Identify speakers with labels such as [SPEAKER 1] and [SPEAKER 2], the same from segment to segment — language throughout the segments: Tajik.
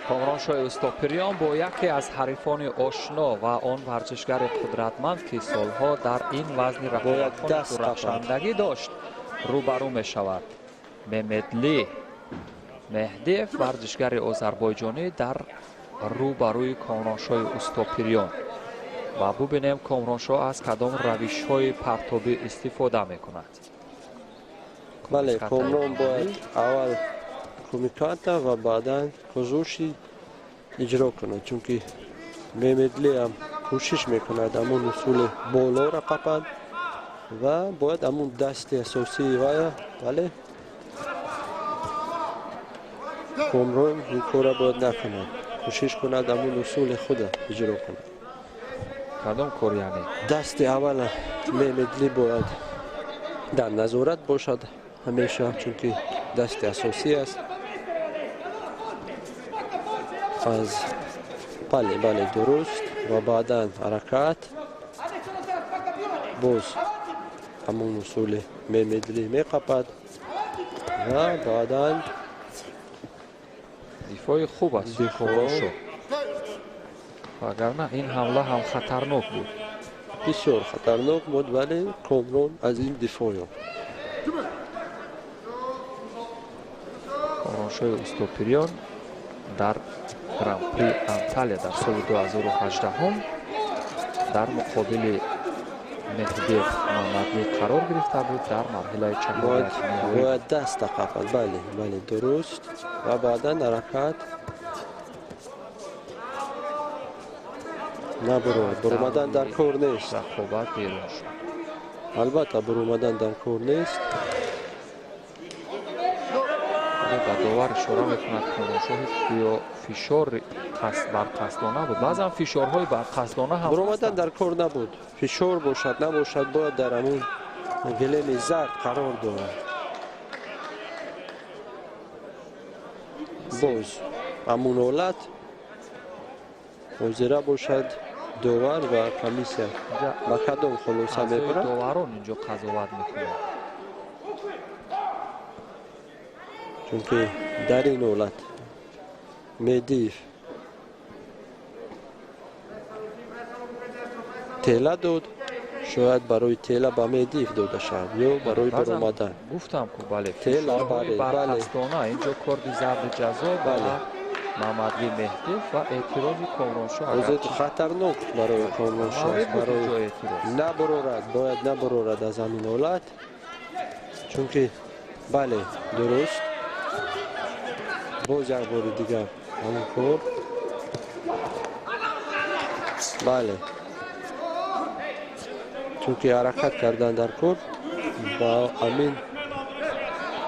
[SPEAKER 1] комроншоҳи устопириён бо яке аз ҳарифони ошно ва он варзишгари қудратманд ки солҳо дар ин вазни рақобатҳои дурахшандагӣ дошт рӯбарӯ мешавад. Мемедли Меҳдиев, варзишгари озарбойҷонӣ, дар рӯбарӯи комроншоҳи устопириён. ва бубинем комроншоҳ аз кадом равишҳои партобӣ истифода мекунад.
[SPEAKER 2] бале, комрон бояд аввал кумиката ва баъдан кӯзуши иҷро кунад, чунки Мемедли ҳам кӯшиш мекунад амон усули болоро қапад ва бояд амон дасти асосии вая, бале, комрон ин кора бояд накунад, кӯшиш кунад амон усули худа иҷро кунад.
[SPEAKER 1] кадом кор яъне?
[SPEAKER 2] дасти аввала Мемедли бояд дар назорат бошад ҳамеша, чунки дасти асосӣ аст. аз бале дуруст ва баъдан ҳаракат боз ҳамон усули Мемедли меқапад ва баъдан
[SPEAKER 1] дифои хуб аст комроншоҳ. вагарна ин ҳамла ҳам хатарнок буд.
[SPEAKER 2] бисёр хатарнок буд, вале комрон аз ин дифоъ ёфт.
[SPEAKER 1] комроншоҳи устопириён дар гран-при Анталия дар соли 2018 дар муқобили Меҳдиев Мамадли қарор гирифта буд дар марҳилаи чаҳорияти ниҳоӣ.
[SPEAKER 2] бояд даста қапад, бале дуруст ва баъдан ҳаракат набурояд. буромадан дар кор нест.
[SPEAKER 1] рақобат берун шуд.
[SPEAKER 2] албатта буромадан дар кор нест.
[SPEAKER 1] ба довар ишора мекунад комроншоҳи гӯё фишори барқасдона буд. баъзан фишорҳои барқасдона ҳам
[SPEAKER 2] буромадан дар кор набуд. фишор бошад набошад бояд дар ҳамон гилеми зард қарор дорад. боз ҳамон ҳолат ҳозира бошад довар ва комиссия ба кадом хулоса мебарад.
[SPEAKER 1] доварон инҷо қазоват мекунад.
[SPEAKER 2] чунки дар ин ҳолат Меҳдиев тела дод, шояд барои тела ба Меҳдиев дода шавад ё барои буромадан.
[SPEAKER 1] гуфтам ку бале
[SPEAKER 2] тела
[SPEAKER 1] фишорҳои барқасдона инҷо корди зарди ҷазо ба Мамадли Меҳдиев ва эътирози комроншоҳ
[SPEAKER 2] ҳозир хатарнок барои комроншоҳ аст. барои набурорад, бояд набурорад аз ҳамин ҳолат, чунки бале дуруст. боз як бори дигар ҳамин кор. бале, чунки ҳаракат кардан дар кор ба ҳамин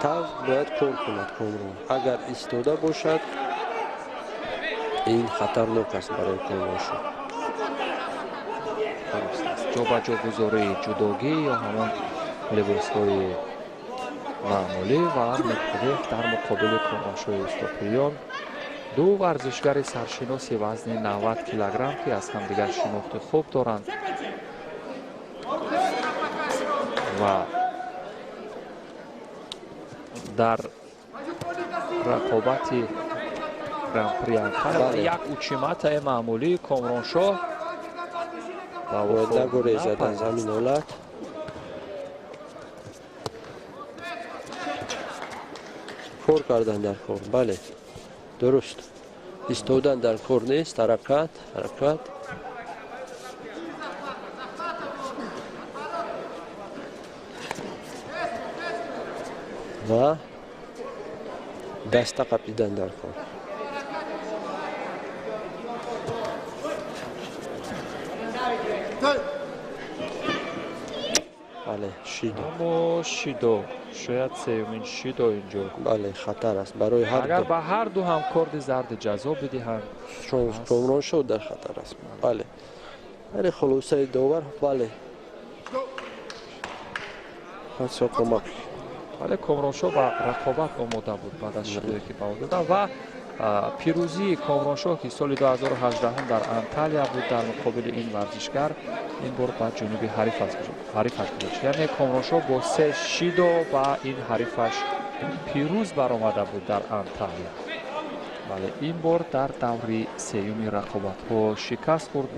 [SPEAKER 2] тавр бояд кор кунад комрон. агар истода бошад ин хатарнок аст барои комроншоҳ.
[SPEAKER 1] ҷобаҷогузории ҷудогӣ ё ҳамон либосҳои маъмулӣ ва Меҳдиев дар муқобили комроншоҳи устопириён, ду варзишгари саршиноси вазни 90 килограмм ки аз ҳамдигар шинохти хуб доранд ва дар рақобати гран-при Анталия як учиматаи маъмулии комроншоҳ
[SPEAKER 2] бояд нагурезад аз ҳамин ҳолат. кор кардан дар кор, бале дуруст. истодан дар кор нест. ҳаракат ва даста қапидан дар кор. бале
[SPEAKER 1] шидо шояд сеюмин шидо инҷо.
[SPEAKER 2] бале хатар аст барои ҳар
[SPEAKER 1] агар
[SPEAKER 2] ду.
[SPEAKER 1] ба ҳар ду ҳам корди зарди ҷазо бидиҳанд,
[SPEAKER 2] комроншоҳ дар хатар аст. бале ҳари хулосаи довар, бале ҳасо кӯмак.
[SPEAKER 1] вале комроншоҳ ба рақобат омода буд баъд аз шиdoе ки ба ӯ додан ва пирӯзии комроншоҳ ки соли 2018 дар Анталия буд дар муқобили ин варзишгар ин бор ба ҷониби ҳарифаш гузошт. яъне комроншоҳ бо 3 шидо ба ин ҳарифаш пирӯз баромада буд дар Анталия. вале ин бор дар даври сеюми рақобатҳо шикаст хӯрд.